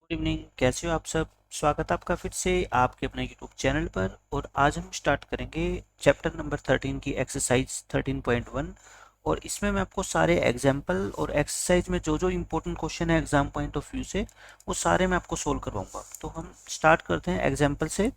Good evening, कैसे हो आप सब। स्वागत है आपका फिर से आपके अपने यूट्यूब चैनल पर। और आज हम स्टार्ट करेंगे चैप्टर नंबर 13 की एक्सरसाइज 13.1। और इसमें मैं आपको सारे एग्जाम्पल और एक्सरसाइज में जो जो इम्पोर्टेंट क्वेश्चन है एग्जाम पॉइंट ऑफ व्यू से वो सारे मैं आपको सोल्व करवाऊंगा। तो हम स्टार्ट करते हैं एग्जाम्पल से।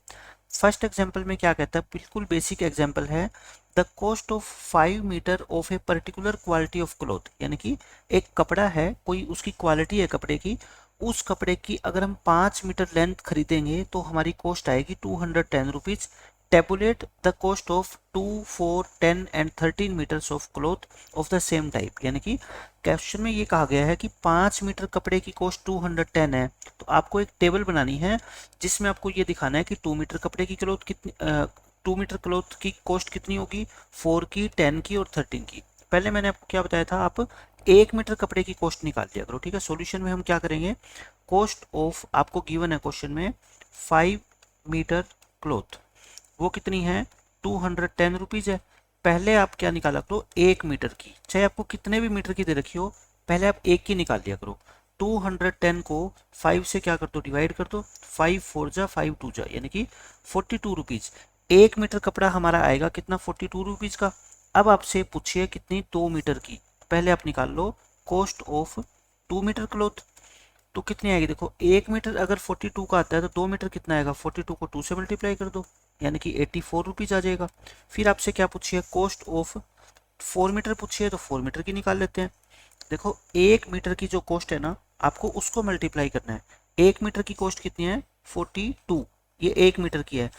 फर्स्ट एग्जाम्पल में क्या कहता है, बिल्कुल बेसिक एग्जाम्पल है। The cost of 5 metre of a particular quality of cloth, यानी कि एक कपड़ा है, कोई उसकी क्वालिटी है कपड़े की। उस कपड़े की अगर हम 5 मीटर लेंथ खरीदेंगे तो हमारी कॉस्ट आएगी 210 rupees. Tabulate the cost of 2, 4, 10 and 13 metres of cloth of the same type. यानी कि क्वेश्चन में ये कहा गया है कि 5 मीटर कपड़े की कॉस्ट 210 है, तो आपको एक टेबल बनानी है जिसमें आपको ये दिखाना है कि 2 मीटर कपड़े की क्लॉथ कितनी 2 मीटर क्लॉथ की कॉस्ट कितनी होगी, 4 की, 10 की और 13 की। पहले मैंने आपको क्या बताया था, आप 1 मीटर कपड़े की कॉस्ट निकाल लिया करो। ठीक है, सॉल्यूशन में हम क्या करेंगे, कॉस्ट ऑफ आपको गिवन है क्वेश्चन में 5 मीटर क्लॉथ, वो कितनी है 210 रुपीज है। पहले आप क्या निकाला करो, 1 मीटर की, चाहे आपको कितने भी मीटर की दे रखी हो, पहले आप एक की निकाल लिया करो। 210 को 5 से क्या कर दो, डिवाइड कर दो। 5 4 जा 5 2 जा, यानी कि 42 रुपीज। 1 मीटर कपड़ा हमारा आएगा कितना, 42 रुपीज का। अब आपसे पूछिए कितनी, 2 मीटर की। पहले आप निकाल लो कॉस्ट ऑफ 2 मीटर क्लॉथ, तो कितनी आएगी, देखो 1 मीटर अगर 42 का आता है तो 2 मीटर कितना आएगा, 42 को 2 से मल्टीप्लाई कर दो, यानी कि 84 रुपीज आ जाएगा। फिर आपसे क्या पूछिए, कॉस्ट ऑफ 4 मीटर पूछिए, तो 4 मीटर की निकाल लेते हैं। देखो 1 मीटर की जो कॉस्ट है ना, आपको उसको मल्टीप्लाई करना है। 1 मीटर की कॉस्ट कितनी है, 42, ये 1 मीटर की है।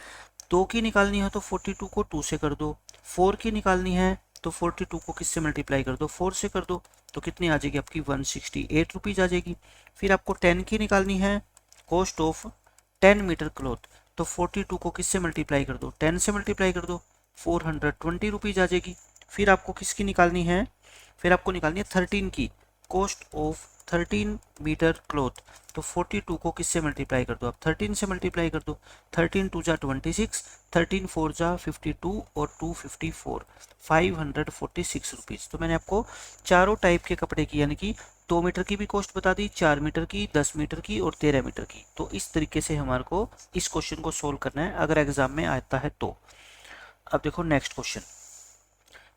2 की निकालनी है तो 42 को 2 से कर दो। 4 की निकालनी है तो 42 को किससे मल्टीप्लाई कर दो, 4 से कर दो, तो कितनी आ जाएगी आपकी 168 रुपीज आ जाएगी। फिर आपको 10 की निकालनी है, कॉस्ट ऑफ 10 मीटर क्लॉथ, तो 42 को किससे मल्टीप्लाई कर दो, 10 से मल्टीप्लाई कर दो, 420 रुपीज आ जाएगी। फिर आपको किसकी निकालनी है, फिर आपको निकालनी है 13 की, कॉस्ट ऑफ 13 मीटर क्लॉथ, तो 42 को किससे मल्टीप्लाई कर दो, आप 13 से मल्टीप्लाई कर दो। 13 टू जा 26, 13 4 जा 52 और 2 54, 546 रुपीज। तो मैंने आपको चारों टाइप के कपड़े की, यानी कि 2 मीटर की भी कॉस्ट बता दी, 4 मीटर की, 10 मीटर की और 13 मीटर की। तो इस तरीके से हमारे को इस क्वेश्चन को सोल्व करना है अगर एग्जाम में आता है तो। अब देखो नेक्स्ट क्वेश्चन,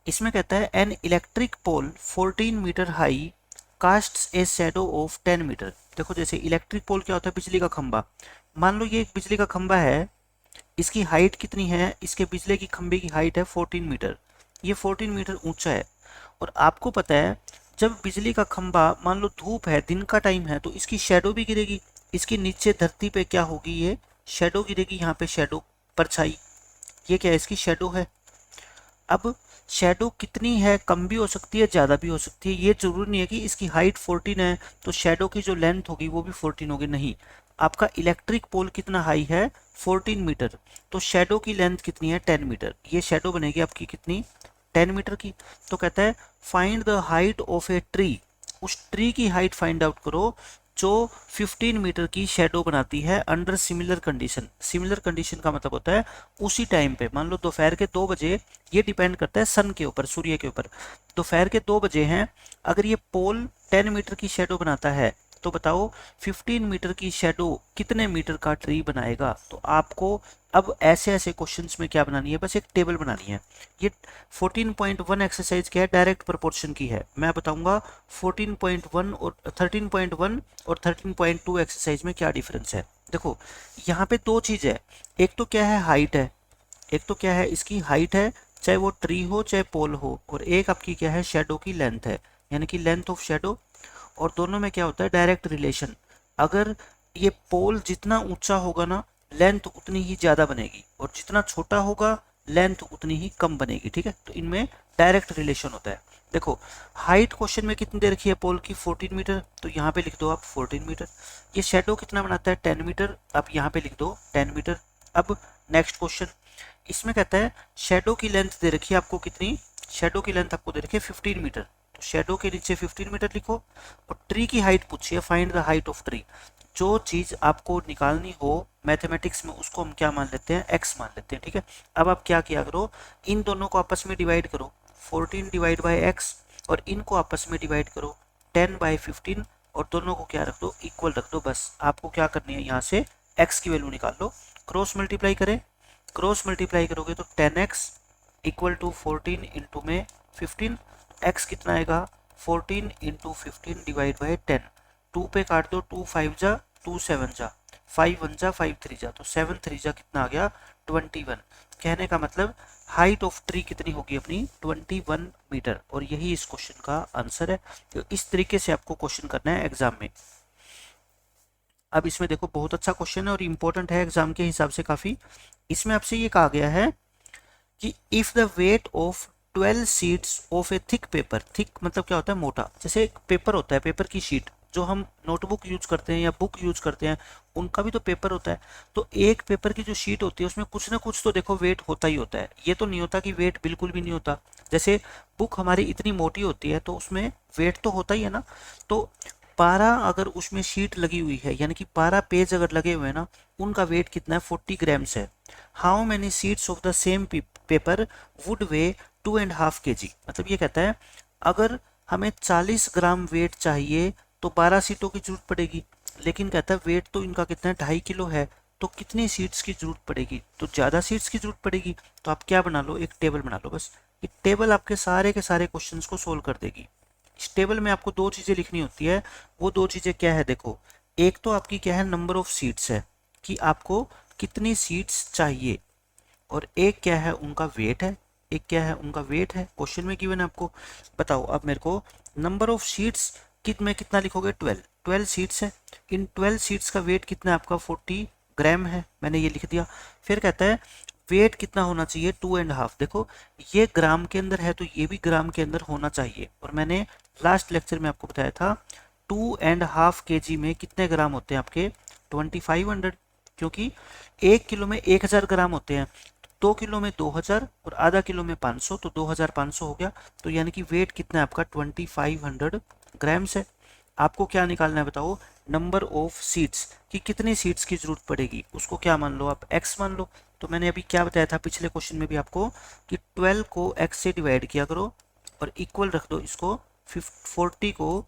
इसमें कहता है an electric pole 14 metre high casts a shadow of 10 metre. देखो जैसे इलेक्ट्रिक पोल क्या होता है, बिजली का खंबा। मान लो ये एक बिजली का खंबा है, इसकी हाइट कितनी है, इसके बिजली की खंबे की हाइट है 14 मीटर, ये 14 मीटर ऊंचा है। और आपको पता है जब बिजली का खंबा, मान लो धूप है, दिन का टाइम है, तो इसकी शेडो भी गिरेगी। इसकी नीचे धरती पे क्या होगी, ये शेडो गिरेगी, यहाँ पे शेडो, परछाई, ये क्या है, इसकी शेडो है। अब शेडो कितनी है, कम भी हो सकती है, ज़्यादा भी हो सकती है। ये जरूरी नहीं है कि इसकी हाइट 14 है तो शेडो की जो लेंथ होगी वो भी 14 होगी, नहीं। आपका इलेक्ट्रिक पोल कितना हाई है, 14 मीटर, तो शेडो की लेंथ कितनी है, 10 मीटर। ये शेडो बनेगी आपकी कितनी, 10 मीटर की। तो कहता है find the height of a tree, उस ट्री की हाइट फाइंड आउट करो जो 15 मीटर की शेडो बनाती है under similar condition. Similar condition का मतलब होता है उसी टाइम पे, मान लो दोपहर के 2 बजे, ये डिपेंड करता है सन के ऊपर, सूर्य के ऊपर। दोपहर के 2 बजे हैं, अगर ये पोल 10 मीटर की शेडो बनाता है तो बताओ 15 मीटर की शेडो कितने मीटर का ट्री बनाएगा। तो आपको अब ऐसे ऐसे क्वेश्चंस में क्या बनानी है, बस एक टेबल बनानी है। ये 14.1 एक्सरसाइज क्या है, डायरेक्ट प्रोपोर्शन की है। मैं बताऊंगा 14.1 और 13.1 और 13.2 एक्सरसाइज में क्या डिफरेंस है। देखो यहाँ पे दो चीज है, एक तो क्या है हाइट है, एक तो क्या है इसकी हाइट है, चाहे वो ट्री हो चाहे पोल हो, और एक आपकी क्या है, शेडो की लेंथ है, यानी कि लेंथ ऑफ शेडो। और दोनों में क्या होता है, डायरेक्ट रिलेशन। अगर ये पोल जितना ऊंचा होगा ना, लेंथ उतनी ही ज्यादा बनेगी, और जितना छोटा होगा लेंथ उतनी ही कम बनेगी। ठीक है, तो इनमें डायरेक्ट रिलेशन होता है। देखो हाइट क्वेश्चन में कितनी दे रखी है पोल की, 14 मीटर, तो यहाँ पे लिख दो आप 14 मीटर। ये शेडो कितना बनाता है, 10 मीटर, आप यहाँ पे लिख दो 10 मीटर। अब नेक्स्ट क्वेश्चन, इसमें कहता है शेडो की लेंथ दे रखी है आपको कितनी, शेडो की लेंथ आपको दे रखी है 15 मीटर, तो शेडो के नीचे 15 मीटर लिखो। और ट्री की हाइट पूछिए, find the height of tree. जो चीज आपको निकालनी हो मैथमेटिक्स में उसको हम क्या मान लेते हैं, एक्स मान लेते हैं। ठीक है, अब आप क्या किया करो, इन दोनों को आपस में डिवाइड करो, 14 डिवाइड बाई एक्स, और इनको आपस में डिवाइड करो 10 बाई 15 और दोनों को क्या रख दो, इक्वल रख दो। बस आपको क्या करनी है, यहाँ से x की वैल्यू निकाल लो, क्रॉस मल्टीप्लाई करें, क्रॉस मल्टीप्लाई करोगे तो 10x इक्वल टू 14 इंटू में 15, x कितना आएगा 14 इंटू 15 डिवाइड बाई 10, 2 पे काट दो, 2 5 जा 2 7 जा 5 1 जा 5 3 जा, तो 7 3 जा कितना आ गया 21। कहने का मतलब हाइट ऑफ ट्री कितनी होगी अपनी 21 मीटर, और यही इस क्वेश्चन का आंसर है। तो इस तरीके से आपको क्वेश्चन करना है एग्जाम में। अब इसमें देखो बहुत अच्छा क्वेश्चन है और इम्पोर्टेंट है एग्जाम के हिसाब से काफी। इसमें आपसे ये कहा गया है कि if the weight of 12 sheets of A thick paper, thick मतलब क्या होता है मोटा, जैसे एक पेपर होता है, पेपर की शीट जो हम नोटबुक यूज करते हैं या बुक यूज करते हैं उनका भी तो पेपर होता है। तो एक पेपर की जो शीट होती है उसमें कुछ ना कुछ तो देखो वेट होता ही होता है, ये तो नहीं होता कि वेट बिल्कुल भी नहीं होता। जैसे बुक हमारी इतनी मोटी होती है तो उसमें वेट तो होता ही है ना। तो 12 अगर उसमें शीट लगी हुई है यानी कि 12 पेज अगर लगे हुए हैं ना, उनका वेट कितना है 40 ग्राम्स है। How many sheets of the same paper would way 2.5 kg, मतलब ये कहता है अगर हमें 40 ग्राम वेट चाहिए तो 12 सीटों की जरूरत पड़ेगी, लेकिन कहता है वेट तो इनका कितना है 2.5 किलो है, तो कितनी सीट्स की जरूरत पड़ेगी, तो ज़्यादा सीट्स की जरूरत पड़ेगी। तो आप क्या बना लो, एक टेबल बना लो, बस एक टेबल आपके सारे के सारे क्वेश्चंस को सोल्व कर देगी। इस टेबल में आपको दो चीज़ें लिखनी होती है, वो दो चीज़ें क्या है देखो, एक तो आपकी क्या है नंबर ऑफ सीट्स है कि आपको कितनी सीट्स चाहिए, और एक क्या है उनका वेट है, एक क्या है उनका वेट है, क्वेश्चन में गिवन है आपको। बताओ अब मेरे को नंबर ऑफ शीट्स में कितना लिखोगे 12, 12 सीट्स है, इन 12 सीट्स का वेट कितना है आपका 40 ग्राम है, मैंने ये लिख दिया। फिर कहता है वेट कितना होना चाहिए 2.5, देखो ये ग्राम के अंदर है तो ये भी ग्राम के अंदर होना चाहिए, और मैंने लास्ट लेक्चर में आपको बताया था 2.5 kg में कितने ग्राम होते हैं आपके 2500, क्योंकि 1 किलो में 1000 ग्राम होते हैं, 2 किलो में 2000 और आधा किलो में 500, तो 2500 हो गया। तो यानी कि वेट कितना है आपका 2500 ग्राम्स है। आपको क्या निकालना है बताओ, नंबर ऑफ सीट्स कि कितनी सीट्स की जरूरत पड़ेगी, उसको क्या मान लो आप x मान लो। तो मैंने अभी क्या बताया था पिछले क्वेश्चन में भी आपको कि 12 को x से डिवाइड किया करो और इक्वल रख दो इसको, 40 को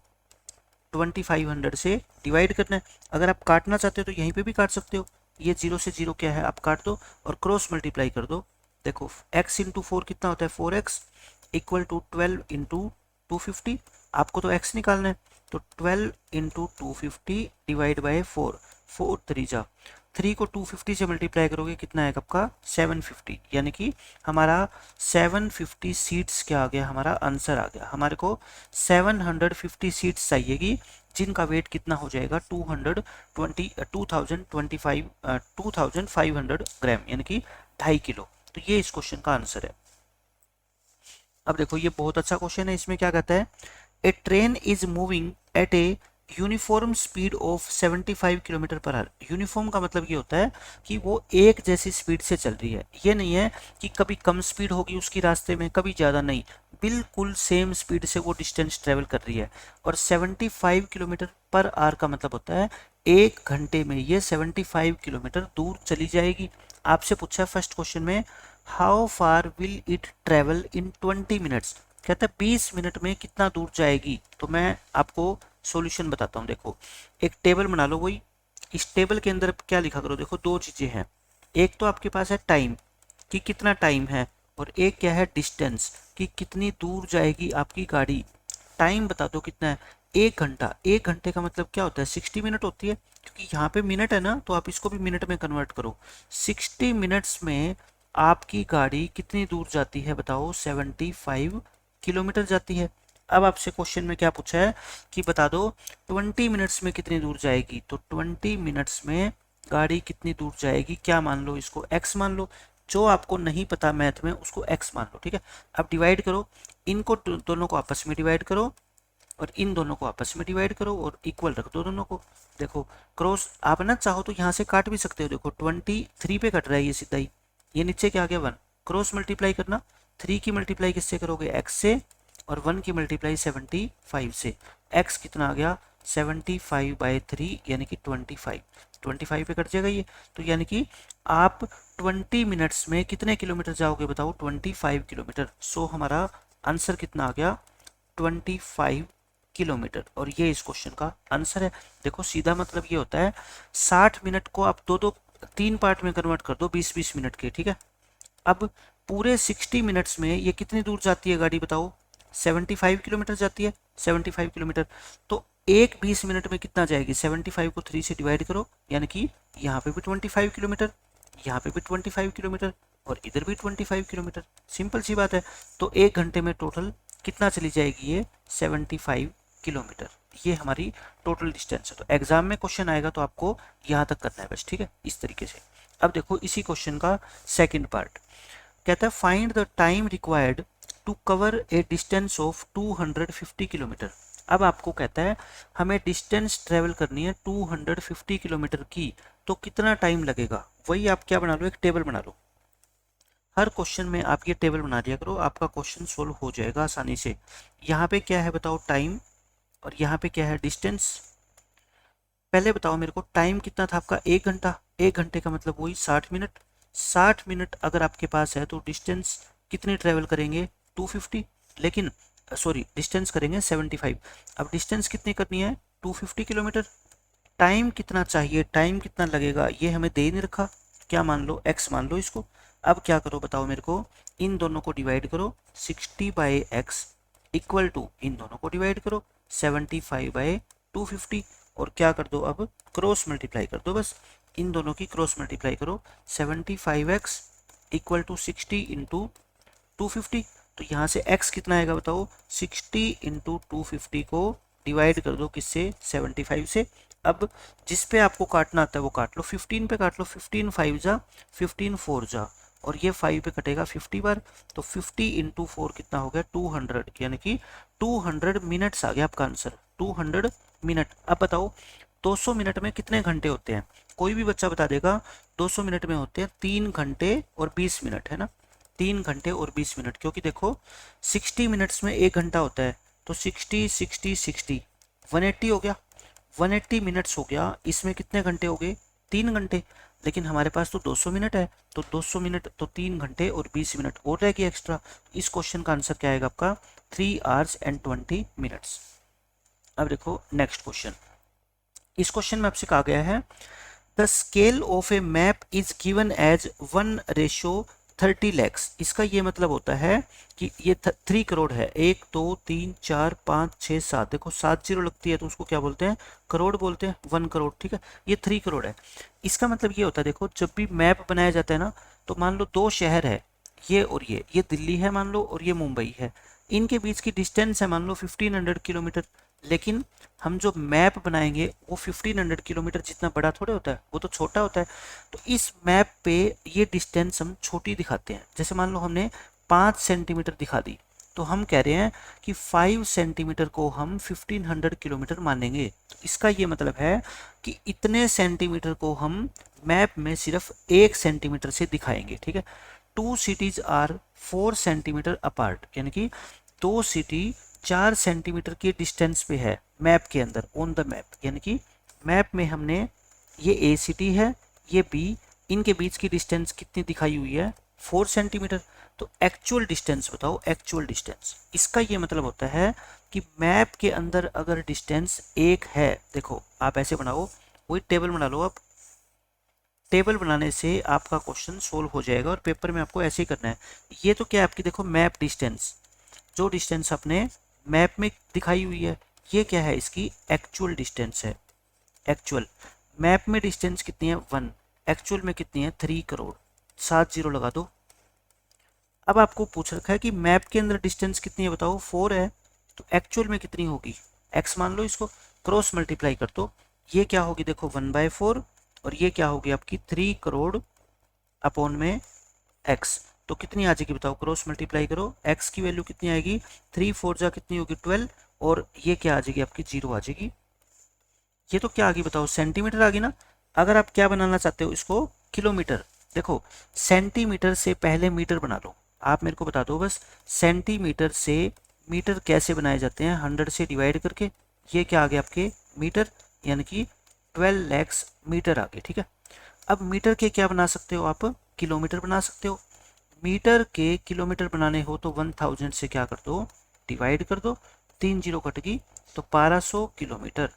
2500 से डिवाइड करना है। अगर आप काटना चाहते हो तो यहीं पे भी काट सकते हो, ये 0 से 0 क्या है आप काट दो और क्रॉस मल्टीप्लाई कर दो। देखो x इंटू 4 कितना होता है 4x इक्वल टू 12 इंटू 250, आपको तो x निकालना है, तो 12 इंटू 250 डिवाइड बाई 4, 4 3 जा 3 को 250 से मल्टीप्लाई करोगे कितना है आपका 750, यानी कि हमारा 750 सीट्स क्या आ गया, हमारा आंसर आ गया। हमारे को 750 सीट्स चाहिएगी जिनका वेट कितना हो जाएगा 2500 ग्राम, यानी कि 2.5 किलो। तो ये इस क्वेश्चन का आंसर है। अब देखो ये बहुत अच्छा क्वेश्चन है, इसमें क्या कहता है, a train is moving at a uniform speed of 75 kilometre per hour. Uniform का मतलब ये होता है कि वो एक जैसी स्पीड से चल रही है, ये नहीं है कि कभी कम स्पीड होगी उसकी रास्ते में कभी ज़्यादा, नहीं, बिल्कुल सेम स्पीड से वो डिस्टेंस ट्रेवल कर रही है। और 75 किलोमीटर पर आवर का मतलब होता है 1 घंटे में ये 75 किलोमीटर दूर चली जाएगी। आपसे पूछा है फर्स्ट क्वेश्चन में how far will it travel in 20 minutes, कहता है 20 मिनट में कितना दूर जाएगी। तो मैं आपको सॉल्यूशन बताता हूँ। देखो एक टेबल बना लो, वही इस टेबल के अंदर क्या लिखा करो, देखो दो चीजें हैं, एक तो आपके पास है टाइम कि कितना टाइम है, और एक क्या है डिस्टेंस कि कितनी दूर जाएगी आपकी गाड़ी। टाइम बता दो कितना है 1 घंटा, 1 घंटे का मतलब क्या होता है 60 मिनट होती है, क्योंकि यहाँ पे मिनट है ना तो आप इसको भी मिनट में कन्वर्ट करो। 60 मिनट्स में आपकी गाड़ी कितनी दूर जाती है बताओ 75 किलोमीटर जाती है। अब आपसे क्वेश्चन में क्या पूछा है कि बता दो 20 मिनट्स में कितनी दूर जाएगी, तो 20 मिनट्स में गाड़ी कितनी दूर जाएगी, क्या मान लो इसको x मान लो, जो आपको नहीं पता मैथ में उसको x मान लो, ठीक है। अब डिवाइड करो, इनको दोनों को आपस में डिवाइड करो और इन दोनों को आपस में डिवाइड करो और इक्वल रख दो दोनों को। देखो क्रॉस आप ना चाहो तो यहाँ से काट भी सकते हो, देखो 23 पे कट रहा है ये सीधा ही, ये नीचे क्या आ गया 1, क्रॉस मल्टीप्लाई करना, 3 की मल्टीप्लाई किससे करोगे x से, और 1 की मल्टीप्लाई 75 से, x कितना आ गया 75/3 यानी कि 25 पे कट जाएगा ये। तो यानी कि आप 20 मिनट्स में कितने किलोमीटर जाओगे बताओ 25 किलोमीटर। सो हमारा आंसर कितना आ गया 25 किलोमीटर, और ये इस क्वेश्चन का आंसर है। देखो सीधा मतलब ये होता है 60 मिनट को आप दो तीन पार्ट में कन्वर्ट कर दो 20-20 मिनट के, ठीक है। अब पूरे 60 मिनट्स में ये कितनी दूर जाती है गाड़ी बताओ, 75 किलोमीटर जाती है, 75 किलोमीटर। तो एक 20 मिनट में कितना जाएगी, 75 को 3 से डिवाइड करो, यानी कि यहाँ पे भी 25 किलोमीटर, यहाँ पे भी 25 किलोमीटर, और इधर भी 25 किलोमीटर। सिंपल सी बात है। तो एक घंटे में टोटल कितना चली जाएगी ये, 75 किलोमीटर। ये हमारी टोटल डिस्टेंस है। तो एग्जाम में क्वेश्चन आएगा तो आपको यहाँ तक करना है बस, ठीक है, इस तरीके से। अब देखो इसी क्वेश्चन का सेकंड पार्ट कहता है find the time required to cover a distance of 250 kilometre. अब आपको कहता है हमें डिस्टेंस ट्रेवल करनी है 250 किलोमीटर की, तो कितना टाइम लगेगा। वही आप क्या बना लो, एक टेबल बना लो। हर क्वेश्चन में आप ये टेबल बना दिया करो, आपका क्वेश्चन सोल्व हो जाएगा आसानी से। यहाँ पे क्या है बताओ, टाइम, और यहाँ पे क्या है, डिस्टेंस। पहले बताओ मेरे को टाइम कितना था आपका, 1 घंटा। 1 घंटे का मतलब वही 60 मिनट। 60 मिनट अगर आपके पास है तो डिस्टेंस कितनी ट्रेवल करेंगे, 250। लेकिन सॉरी, डिस्टेंस करेंगे 75। अब डिस्टेंस कितनी करनी है, 250 किलोमीटर। टाइम कितना चाहिए, टाइम कितना लगेगा, ये हमें दे नहीं रखा। क्या मान लो, x मान लो इसको। अब क्या करो बताओ मेरे को, इन दोनों को डिवाइड करो, 60/x इक्वल टू, इन दोनों को डिवाइड करो 75/250, और क्या कर दो, अब क्रॉस मल्टीप्लाई कर दो बस। इन दोनों की क्रॉस मल्टीप्लाई करो, 75x इक्वल टू 60 इंटू 250। तो यहाँ से x कितना आएगा बताओ, 60 इंटू 250 को डिवाइड कर दो किससे, 75 से। अब जिस पे आपको काटना आता है वो काट लो, 15 पे काट लो, 15 5 जा, 15 4 जा, और ये 5 पे कटेगा 50 बार। तो 50 इंटू 4 कितना हो गया, 200, यानी कि 200 मिनट्स आ गया आपका आंसर, 200 मिनट। अब बताओ 200 मिनट में कितने घंटे होते हैं, कोई भी बच्चा बता देगा। 200 मिनट में होते हैं 3 घंटे और 20 मिनट, है ना, 3 घंटे और 20 मिनट। क्योंकि देखो 60 मिनट्स में 1 घंटा होता है, तो 60 60 60 180 हो गया, 180 मिनट्स हो गया। इसमें कितने घंटे हो गए, 3 घंटे। लेकिन हमारे पास तो 200 मिनट है, तो 200 मिनट तो 3 घंटे और 20 मिनट और रह गए एक्स्ट्रा। इस क्वेश्चन का आंसर क्या आएगा आपका, 3 hours and 20 minutes। अब देखो नेक्स्ट क्वेश्चन। इस क्वेश्चन में आपसे कहा गया है the scale of a map is given as 1:30 lakhs। इसका ये मतलब होता है कि ये 3 करोड़ है, 1 2 3 4 5 6 7, देखो 7 जीरो लगती है तो उसको क्या बोलते हैं, करोड़ बोलते हैं, 1 करोड़, ठीक है। ये 3 करोड़ है। इसका मतलब ये होता है, देखो जब भी मैप बनाया जाता है ना, तो मान लो 2 शहर है, ये और ये दिल्ली है मान लो, और ये मुंबई है। इनके बीच की डिस्टेंस है मान लो 1500 किलोमीटर। लेकिन हम जो मैप बनाएंगे वो 1500 किलोमीटर जितना बड़ा थोड़े होता है, वो तो छोटा होता है। तो इस मैप पे ये डिस्टेंस हम छोटी दिखाते हैं। जैसे मान लो हमने 5 सेंटीमीटर दिखा दी, तो हम कह रहे हैं कि 5 सेंटीमीटर को हम 1500 किलोमीटर मानेंगे। तो इसका ये मतलब है कि इतने सेंटीमीटर को हम मैप में सिर्फ 1 सेंटीमीटर से दिखाएंगे, ठीक है। 2 cities आर 4 सेंटीमीटर अपार्ट, यानी कि 2 सिटी 4 सेंटीमीटर के डिस्टेंस पे है मैप के अंदर, ऑन द मैप। यानी कि मैप में हमने ये ए सिटी है, ये बी, इनके बीच की डिस्टेंस कितनी दिखाई हुई है, 4 सेंटीमीटर। तो एक्चुअल डिस्टेंस बताओ, एक्चुअल डिस्टेंस। इसका ये मतलब होता है कि मैप के अंदर अगर डिस्टेंस 1 है, देखो आप ऐसे बनाओ, वही टेबल बना लो आप। टेबल बनाने से आपका क्वेश्चन सोल्व हो जाएगा, और पेपर में आपको ऐसे ही करना है। ये तो क्या है आपकी, देखो मैप डिस्टेंस, जो डिस्टेंस अपने मैप में दिखाई हुई है, ये क्या है, इसकी एक्चुअल डिस्टेंस है। एक्चुअल मैप में डिस्टेंस कितनी है, 1, एक्चुअल में कितनी है, 3 करोड़। 7 जीरो लगा दो। अब आपको पूछ रखा है कि मैप के अंदर डिस्टेंस कितनी है बताओ, 4 है, तो एक्चुअल में कितनी होगी, x मान लो, इसको क्रॉस मल्टीप्लाई कर दो। ये क्या होगी, देखो 1/4, और ये क्या होगी आपकी 3 करोड़ अपॉन में x। तो कितनी आ जाएगी बताओ, क्रॉस मल्टीप्लाई करो, x की वैल्यू कितनी आएगी, 3 4 जा कितनी होगी 12, और ये क्या आ जाएगी आपकी 0 आ जाएगी। ये तो क्या आ गई बताओ, सेंटीमीटर आ गई ना। अगर आप क्या बनाना चाहते हो इसको, किलोमीटर, देखो सेंटीमीटर से पहले मीटर बना लो। आप मेरे को बता दो बस, सेंटीमीटर से मीटर कैसे बनाए जाते हैं, 100 से डिवाइड करके। ये क्या आ गया आपके मीटर, यानी कि 12 लाख मीटर आ गए, ठीक है। अब मीटर के क्या बना सकते हो आप, किलोमीटर बना सकते हो। मीटर के किलोमीटर बनाने हो तो 1000 से क्या कर दो, डिवाइड कर दो। 3 जीरो कट गई तो 1200 किलोमीटर।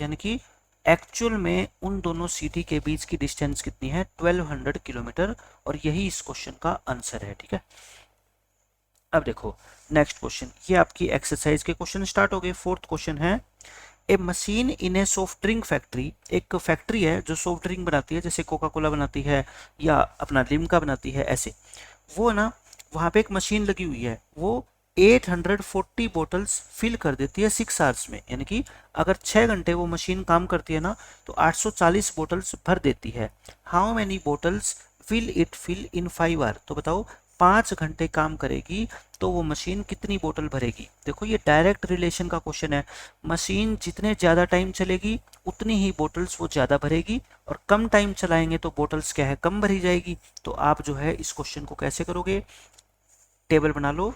यानी कि एक्चुअल में उन दोनों सिटी के बीच की डिस्टेंस कितनी है, 1200 किलोमीटर। और यही इस क्वेश्चन का आंसर है। ठीक है, अब देखो नेक्स्ट क्वेश्चन, ये आपकी एक्सरसाइज के क्वेश्चन स्टार्ट हो गए। फोर्थ क्वेश्चन है, a machine in a soft drink factory, एक फैक्ट्री है जो सॉफ्ट ड्रिंक बनाती है, जैसे कोका कोला बनाती है या अपना लिम्का बनाती है, ऐसे वो ना वहाँ पे एक मशीन लगी हुई है, वो 840 बोटल्स फिल कर देती है 6 आवर्स में। यानी कि अगर 6 घंटे वो मशीन काम करती है ना तो 840 बोटल्स भर देती है। How many bottles will it fill in 5 hour, तो बताओ 5 घंटे काम करेगी तो वो मशीन कितनी बोतल भरेगी। देखो ये डायरेक्ट रिलेशन का क्वेश्चन है, मशीन जितने ज़्यादा टाइम चलेगी उतनी ही बोटल्स वो ज़्यादा भरेगी, और कम टाइम चलाएंगे तो बोटल्स क्या है, कम भरी जाएगी। तो आप जो है इस क्वेश्चन को कैसे करोगे, टेबल बना लो।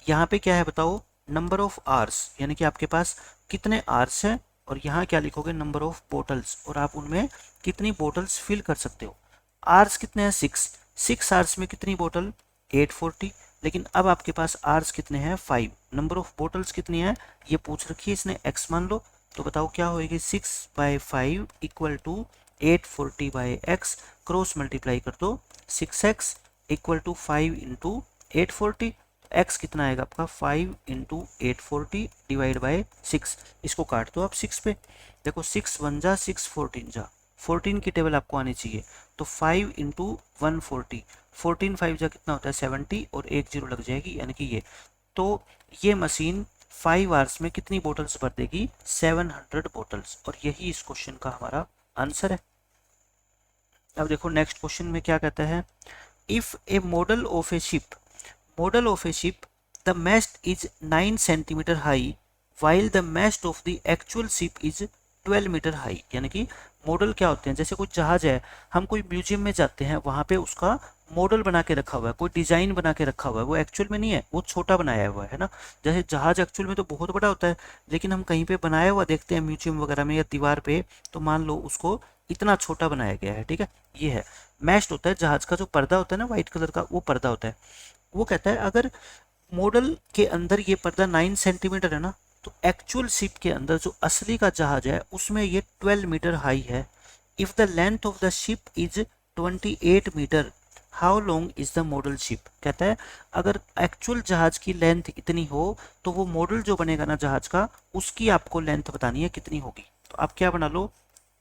यहाँ पे क्या है बताओ, नंबर ऑफ आवर्स, यानी कि आपके पास कितने आवर्स हैं, और यहाँ क्या लिखोगे, नंबर ऑफ बोटल्स, और आप उनमें कितनी बोटल्स फिल कर सकते हो। आवर्स कितने हैं, 6 आवर्स में कितनी बोतल, 840। लेकिन अब आपके पास आवर्स कितने हैं, 5। नंबर ऑफ बोटल्स कितनी है ये पूछ रखी है इसने, x मान लो। तो बताओ क्या होएगी, 6/5 equal to 840/x, cross multiply कर दो, 6x equal to 5 into 840। x कितना आएगा आपका, 5 इंटू 840 डिवाइड बाई 6। इसको काट दो आप 6 पे, देखो 6 1 जा 6 14 जा, 14 की टेबल आपको आनी चाहिए। तो 5 इंटू 140, 14 5 जा कितना होता है 70, और एक जीरो लग जाएगी, यानी कि ये। तो ये मशीन 5 आवर्स में कितनी बोटल्स भर देगी, 700 बोटल्स, और यही इस क्वेश्चन का हमारा आंसर है। अब देखो नेक्स्ट क्वेश्चन में क्या कहता है, if A model of A ship, model of a ship, the mast is 9 centimeter high while the mast of the actual ship is 12 metre high. यानी कि मॉडल क्या होते हैं, जैसे कोई जहाज है, हम कोई म्यूजियम में जाते हैं, वहाँ पे उसका मॉडल बना के रखा हुआ है, कोई डिजाइन बना के रखा हुआ है, वो एक्चुअल में नहीं है, वो छोटा बनाया हुआ है ना। जैसे जहाज एक्चुअल में तो बहुत बड़ा होता है, लेकिन हम कहीं पे बनाया हुआ देखते हैं म्यूजियम वगैरह में या दीवार पे, तो मान लो उसको इतना छोटा बनाया गया है। ठीक है, ये है मैस्ट होता है, जहाज का जो पर्दा होता है ना व्हाइट कलर का, वो पर्दा होता है। वो कहता है अगर मॉडल के अंदर ये पर्दा 9 सेंटीमीटर है ना, तो एक्चुअल शिप के अंदर जो असली का जहाज है उसमें ये 12 मीटर हाई है। If the length of the ship is 28 metre, how long is the model ship. कहता है अगर एक्चुअल जहाज की लेंथ इतनी हो तो वो मॉडल जो बनेगा ना जहाज का, उसकी आपको लेंथ बतानी है कितनी होगी। तो आप क्या बना लो,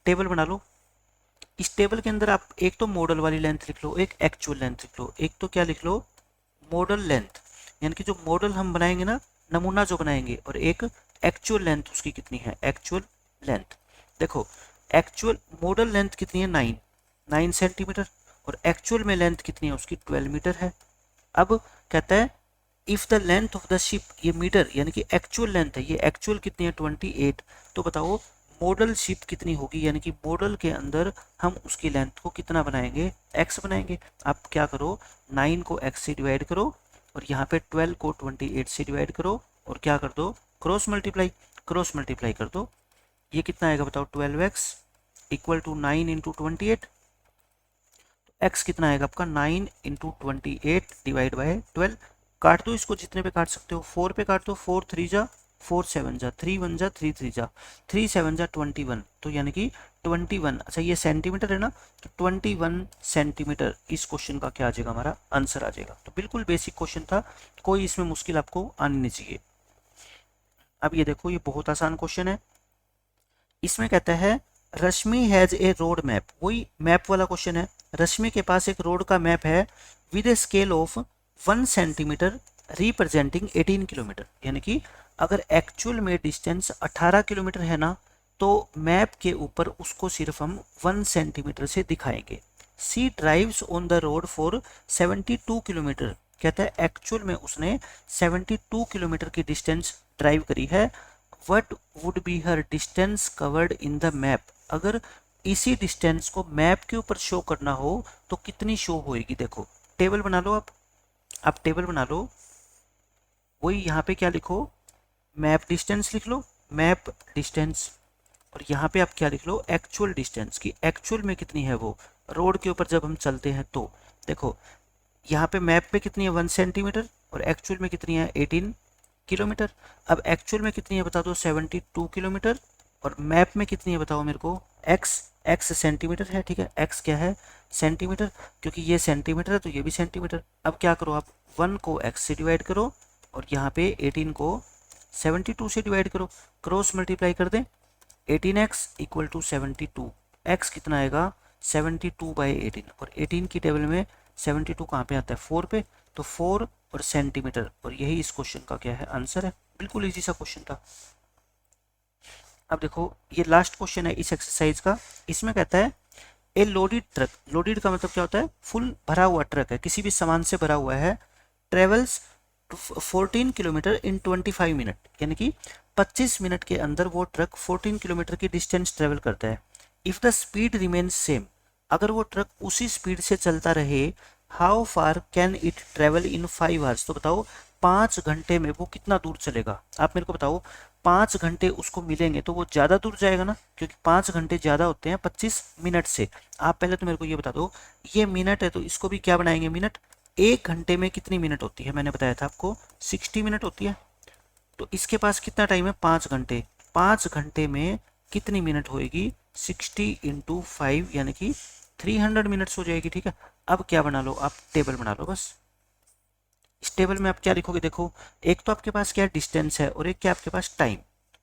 टेबल बना लो। इस टेबल के अंदर आप एक तो मॉडल वाली लेंथ लिख लो, एक एक्चुअल लेंथ लिख लो, एक तो क्या लिख लो, मॉडल लेंथ, यानी कि जो मॉडल हम बनाएंगे ना, नमूना जो बनाएंगे, और एक एक्चुअल लेंथ उसकी कितनी है, एक्चुअल लेंथ। देखो एक्चुअल मॉडल लेंथ कितनी है, 9 सेंटीमीटर, और एक्चुअल में लेंथ कितनी है उसकी, 12 मीटर है। अब कहता है if the length of the ship, ये मीटर यानी कि एक्चुअल लेंथ है, ये एक्चुअल कितनी है 28। तो बताओ मॉडल शिप कितनी होगी, यानी कि मॉडल के अंदर हम उसकी लेंथ को कितना बनाएंगे, x बनाएंगे। आप क्या करो, 9 को x से डिवाइड करो, और यहाँ पे 12 को 28 से डिवाइड करो, और क्या कर दो, क्रॉस मल्टीप्लाई कर दो। ये कितना आएगा बताओ, 12x इक्वल टू 9 इंटू 28। तो x कितना आएगा आपका, 9 इंटू 28 डिवाइड बाई 12। काट दो इसको जितने पे काट सकते हो, 4 पे काट दो, 4 3 जा 4 7 जा, 3 1 जा 3 3 जा, 3 7 जा 21। तो यानी कि 21, अच्छा ये सेंटीमीटर है ना, तो 21 सेंटीमीटर इस क्वेश्चन का क्या आ जाएगा, हमारा आंसर आ जाएगा। तो बिल्कुल बेसिक क्वेश्चन था, कोई इसमें मुश्किल आपको आनी नहीं चाहिए। अब ये देखो, ये बहुत आसान क्वेश्चन है। इसमें कहता है रश्मि हैज ए रोड मैप, वही मैप वाला क्वेश्चन है। रश्मि के पास एक रोड का मैप है with a scale of 1 centimetre representing 18 kilometre. यानी कि अगर एक्चुअल में डिस्टेंस 18 किलोमीटर है ना, तो मैप के ऊपर उसको सिर्फ हम 1 सेंटीमीटर से दिखाएंगे। She drives on the road for 72 kilometre. कहता है एक्चुअल में उसने 72 किलोमीटर की डिस्टेंस ड्राइव करी है। What would be her distance covered in the map. अगर इसी डिस्टेंस को मैप के ऊपर शो करना हो तो कितनी शो होएगी। देखो टेबल बना लो, आप टेबल बना लो। वही यहाँ पे क्या लिखो, मैप डिस्टेंस लिख लो, मैप डिस्टेंस, और यहाँ पे आप क्या लिख लो, एक्चुअल डिस्टेंस की एक्चुअल में कितनी है वो रोड के ऊपर जब हम चलते हैं। तो देखो यहाँ पे मैप पे कितनी है 1 सेंटीमीटर, और एक्चुअल में कितनी है 18। किलोमीटर। अब एक्चुअल में कितनी है बता दो, 72 किलोमीटर। और मैप में कितनी है बताओ मेरे को, एक्स। एक्स सेंटीमीटर है, ठीक है, एक्स क्या है, सेंटीमीटर। क्योंकि ये सेंटीमीटर है तो ये भी सेंटीमीटर। अब क्या करो आप, 1 को एक्स से डिवाइड करो और यहाँ पे 18 को 72 से डिवाइड करो, क्रॉस मल्टीप्लाई कर दें। 18x इक्वल टू 72, एक्स कितना आएगा 72/18। और 18 की टेबल में 72 कहाँ पे आता है, 4 पे, तो 4 और सेंटीमीटर। और यही इस क्वेश्चन का क्या है, आंसर है। बिल्कुल इजी सा क्वेश्चन था। अब देखो ये लास्ट क्वेश्चन है इस एक्सरसाइज का। इसमें कहता है ए लोडेड ट्रक, लोडेड का मतलब क्या होता है, फुल भरा हुआ ट्रक है, किसी भी सामान से भरा हुआ है, ट्रेवल्स 14 किलोमीटर इन 25 मिनट, यानी कि 25 मिनट के अंदर वो ट्रक 14 किलोमीटर की डिस्टेंस ट्रेवल करता है। If the speed remains same, अगर वो ट्रक उसी स्पीड से चलता रहे, how far can it travel in 5 hours, तो बताओ 5 घंटे में वो कितना दूर चलेगा। आप मेरे को बताओ, 5 घंटे उसको मिलेंगे तो वो ज़्यादा दूर जाएगा ना, क्योंकि 5 घंटे ज़्यादा होते हैं 25 मिनट से। आप पहले तो मेरे को ये बता दो, ये मिनट है तो इसको भी क्या बनाएंगे, मिनट। 1 घंटे में कितनी मिनट होती है, मैंने बताया था आपको 60 मिनट होती है। तो इसके पास कितना टाइम है, 5 घंटे। 5 घंटे में कितनी मिनट होएगी, 60 × 5 यानी कि 300 मिनट्स हो जाएगी, ठीक है। अब क्या बना लो आप, टेबल बना लो बस। इस टेबल में आप क्या लिखोगे, देखो एक तो आपके पास क्या डिस्टेंस है और एक क्या आपके पास टाइम।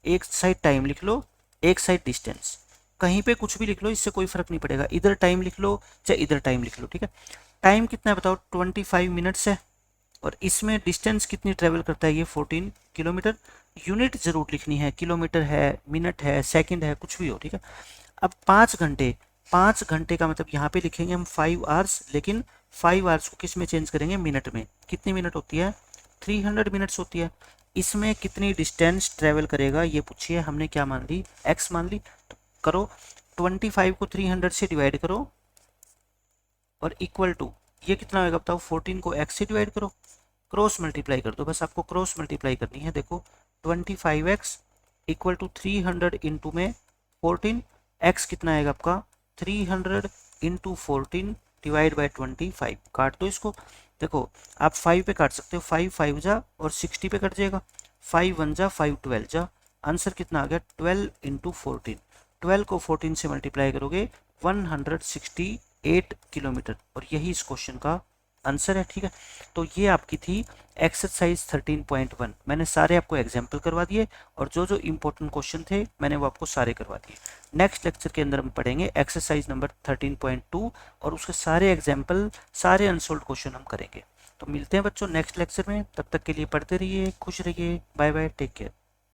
एक साइड टाइम लिख लो, एक साइड डिस्टेंस, कहीं पे कुछ भी लिख लो, इससे कोई फर्क नहीं पड़ेगा, इधर टाइम लिख लो चाहे इधर टाइम लिख लो, ठीक है। टाइम कितना है बताओ, 25 मिनट्स है। और इसमें डिस्टेंस कितनी ट्रेवल करता है, ये 14 किलोमीटर। यूनिट जरूर लिखनी है, किलोमीटर है, मिनट है, सेकंड है, कुछ भी हो, ठीक है। अब 5 घंटे, 5 घंटे का मतलब यहाँ पे लिखेंगे हम 5 आवर्स, लेकिन 5 आवर्स को किस में चेंज करेंगे, मिनट में। कितनी मिनट होती है, 300 मिनट्स होती है। इसमें कितनी डिस्टेंस ट्रेवल करेगा ये पूछिए, हमने क्या मान ली, एक्स मान ली। तो करो, 25 को 300 से डिवाइड करो और इक्वल टू, ये कितना होगा बताओ, 14 को एक्स से डिवाइड करो, क्रॉस मल्टीप्लाई कर दो, बस आपको क्रॉस मल्टीप्लाई करनी है। देखो 25x इक्वल टू 300 इंटू में 14, एक्स कितना आएगा आपका 300 इंटू 14 डिवाइड बाई 25, काट दो इसको। देखो आप 5 पे काट सकते हो, 5 5 जा और 60 पे कट जाएगा, 5 1 जा 5 12 जा, आंसर कितना आ गया 12 इंटू 14। 12 को 14 से मल्टीप्लाई करोगे 168 किलोमीटर, और यही इस क्वेश्चन का आंसर है, ठीक है। तो ये आपकी थी एक्सरसाइज 13.1। मैंने सारे आपको एग्जाम्पल करवा दिए और जो जो इंपॉर्टेंट क्वेश्चन थे मैंने वो आपको सारे करवा दिए। नेक्स्ट लेक्चर के अंदर हम पढ़ेंगे एक्सरसाइज नंबर 13.2 और उसके सारे एग्जाम्पल, सारे अनसोल्व क्वेश्चन हम करेंगे। तो मिलते हैं बच्चों नेक्स्ट लेक्चर में, तब तक के लिए पढ़ते रहिए, खुश रहिए, बाय बाय, टेक केयर।